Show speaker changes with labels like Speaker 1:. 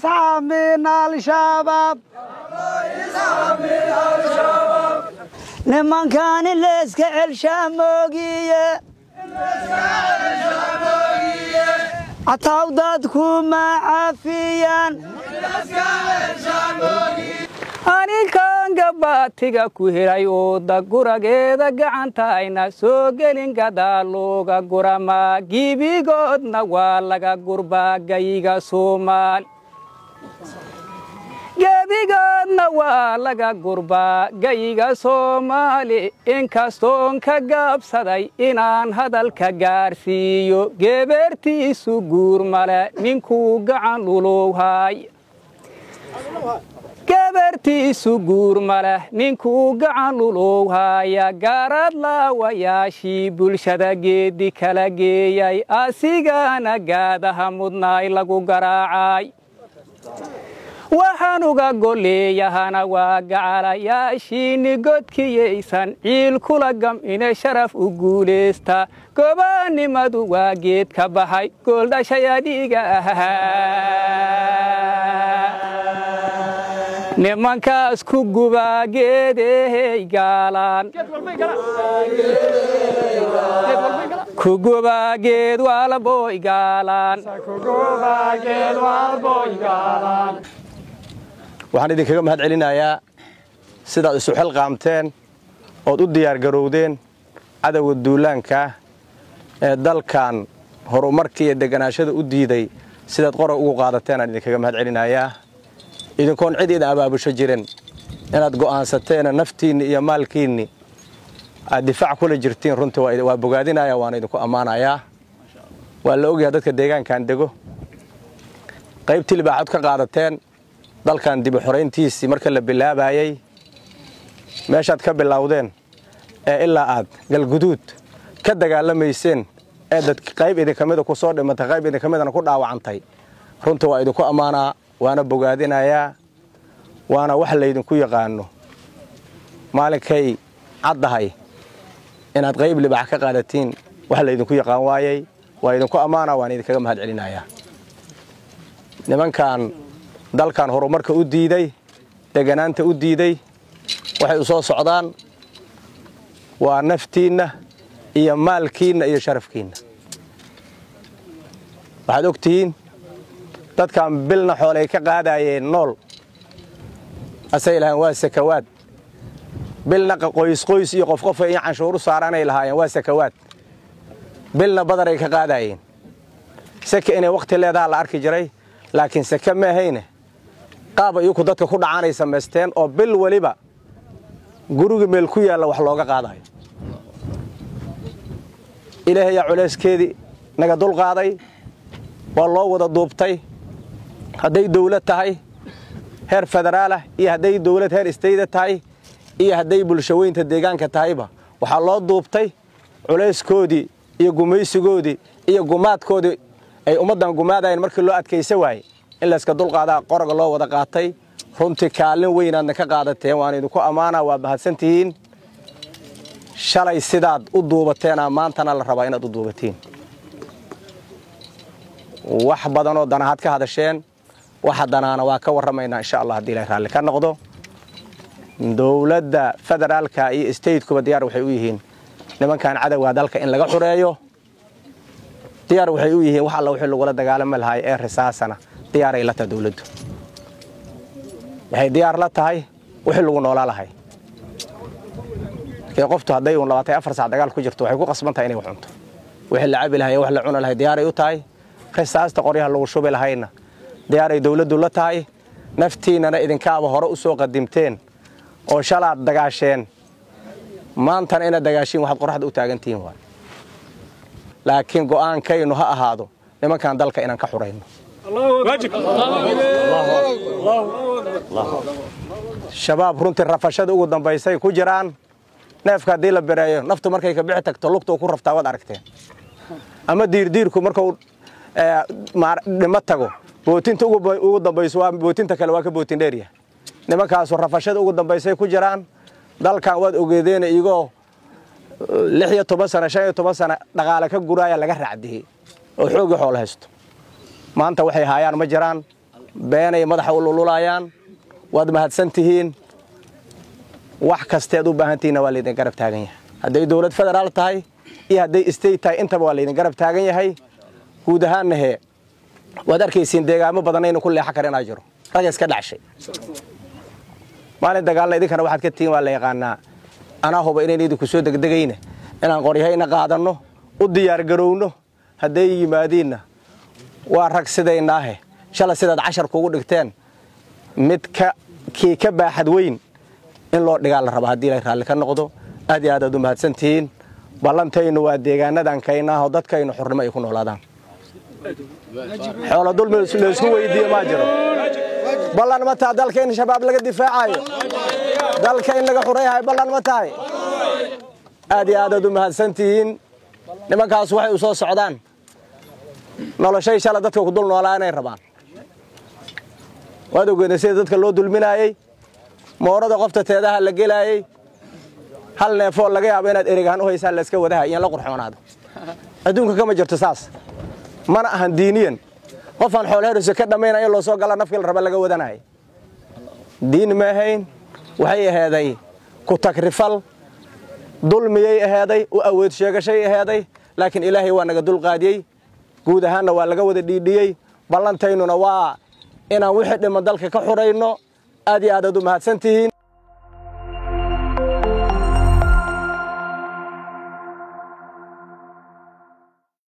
Speaker 1: اصحاب من الشباب لمن كان الاسكعل شاموغيه عطاودادكم ما عافيان أني كان قباتيغا كوهيراي ودا غوراغيدا غانتاينا سوغلين غدالوغا غوراما غيبيغودنا والاغا غوربا غايغا سومال غيبيغودنا والاغا غوربا غايغا سومالي انكاستون كغابسداي inaan hadalka gaarsiiyo gebertiisu guurmale ninku gacan lulowhay gebertiisu guurmale ninku gacan lulowhaya gaarad laawayaashii bulshada geedi kala geeyay asigana gaadaha mudnaay lagu garaacay waxaan uga goleeyahana waa gacalayaashiini godkiyaysan ciil kula gam inay sharaf u guuleysta gobaannimadu waa geed ka baxay gooldhashaya dhiiga nimankaas ku gubaa geedeey gaalaan ku gubaa geed waalboy gaalaan
Speaker 2: waxaan idinkaga mahad celinayaa sidaad isu xil qaamteen ood u diyaar garowdeen cadawga duulaanka ee dalkan horumarkii iyo deganaashada u diiday sidaad qora ugu qaadateen aan idinkaga mahad celinayaa idinkoon cid idin abaabusho jirin inaad go'aansateen naftiinni iyo maalkiinni aad difaac kula jirtiin runtii waa bogaadinayaa waana idinku ammaanayaa waa la ogyahay dadka deegaankan dego qaybtii libaaxad ka qaadateen dalkan dib u xoreyntiisii marka la bilaabayay meeshaad ka bilowdeen ee ilaa aad galguduud ka dagaalamayseen ee dad qayb idin kamida ku soo dhimatay qayb idin kamidana ku dhaawacantay runtii waa idinku ammaanaa waana bogaadinayaa waana wax la idinku yaqaano maalinkay caddahay inaad qayb libaax ka qaadatiin wax la idinku yaqaan waayay waa idinku ammaanaa waan idinkaga mahad celinayaa nimankan dalkan horumarka u diiday deganaanta u diiday waxay u soo socdaan waa naftiinna iyo maalkiinna iyo sharafkiinna waxaad ogtihiin dadkan bilna xoolay ka qaadayeen nool asay lahayn waa sakawaad bilna qoys iyo qof ay canshuur u saaranay lahaayeen waa sakawaad bilna badaray ka qaadayeen saka inay waqti leedahay la arki jiray laakiin saka ma ahayne qaab ay ku dadka ku dhacanay sameysteen oo bil waliba guriga meel ku yaala wax looga qaadayo ilaahay culeyskeedii naga dul qaaday waa loo wada duubtay hadday dawlad tahay heer federaal ah iyo hadday dawlad heer state tahay iyo hadday bulshaweynta deegaanka tahayba waxa loo duubtay culeyskoodii iyo gumaysigoodii iyo gumaadkoodii ay ummadan gumaadayeen markii loo adkaysa waayay in la iska dul qaadaa qoroga loo wada qaatay runtii kaalin weynaadna ka qaadateen waan idinku ammaanaa waa mahadsantihiin shalay sidaad u duubateen maantana la rabaa inaad u duubatiin wax badan oo danaad ka hadasheen waxa danaana waa ka warramaynaa insha Allah hadii Ilaahay raalli ka noqdo dawladda federaalka iyo state-kuba diyaar waxay u yihiin nimankan cadawga dalka in laga xureeyo diyaar waxay u yihiin wax alla wixii lagu la dagaalamo lahaay ee risaasana diyaar ay la tahay dawladdu waxay diyaar la tahay wixii lagu noolaa lahaay ee qoftu haday uu 24 saac dagaal ku jirto waxay ku qasbantahay inay wax cunto wixii la cabi lahaay wax la cuna lahaay diyaar ay u tahay risaasta qoryaha lagu shubay lahayna diyaar ay dawladdu la tahay naftiinana idinkaaba hore u soo qadimteen oo shalaad dagaasheen maantana ina dagaashin waxaad qorraxda u taagantiin waa laakiin go'aankaynu ha ahaado nimankan dalka inaan ka xureyno shabaab runtii rafashada ugu dambaysay ku jiraan neefka hadii la bireeyo naftu markay ka bixi tagto lugta ku raftaa wad aragteen ama diirdiirku markuu dhima tago bootinta ugu dambayso waa bootinta kale waa ka bootin dheeriya nimankaas rafashada ugu dambaysay ku jiraan dalkan waad ogeedeen iyagoo 16 sano 15 sano dhaqaale ka guraaya laga raacdiyay oo xoog xoolo haysto maanta waxay haayaan ma jiraan beenay madaxa u lululayaan waad mahadsantihiin wax kasteed u baahantiina waa leedin garab taagan yahay haday dawlad federaal tahay iyo haday state tahay intaba waa leedin garab taagan yahay guud ahaanna waad arkaysiin deegaamo badan inuu ku leexa karina jiro rag iska dhacshay maalin dagaalna idinkana waxaad ka tiin waa la yaqaanaa ana hubo inay idinku soo degdegayna inaan qoryahayna qaadano u diyaar garowno haday yimaadiina waa rag sidaynaahe shala sidaad 10 kugu dhigteen mid ka baaxad weyn in loo dhigaa la rabo hadii la raali ka noqdo aad iyo aad u mahadsantiin ballantaynu waa deegaanadan kaynaha dadkaynu xurnimo ay ku noolaadaan xoolo dulmi la isku weydiiyo ma jiro ballan ma taa dalkeen shabaab laga difaacayo dalkeen laga xureeyahay ballan ma tahay aad iyo aad u mahadsantiin nimankaas waxay u soo socdaan noloshay shala dadka ku dul noolaanay rabaan waad ogeeyeen sida dadka loo dulminaayay moorada qofta teedaha la gelaayay hal neefo laga yaabo inaad erigaan u haysan la iska wadaha in la qurxoonaado adduunka kama jirto saas mana ahan diiniyan qofan xoolaheedu ka dhameynay loo soo gala nafkii la raba laga wadanaay diin ma ahayn waxay aheeday ku takrifal dulmiyay aheeday u awood sheegashay aheeday laakiin ilaahay waa naga dul qaadiyay guud ahaanna waa laga wada dhiidhiyay ballantaynuna waa inaan wixii dhiman dalka ka xureyno aad iyo aad u mahadsantihiin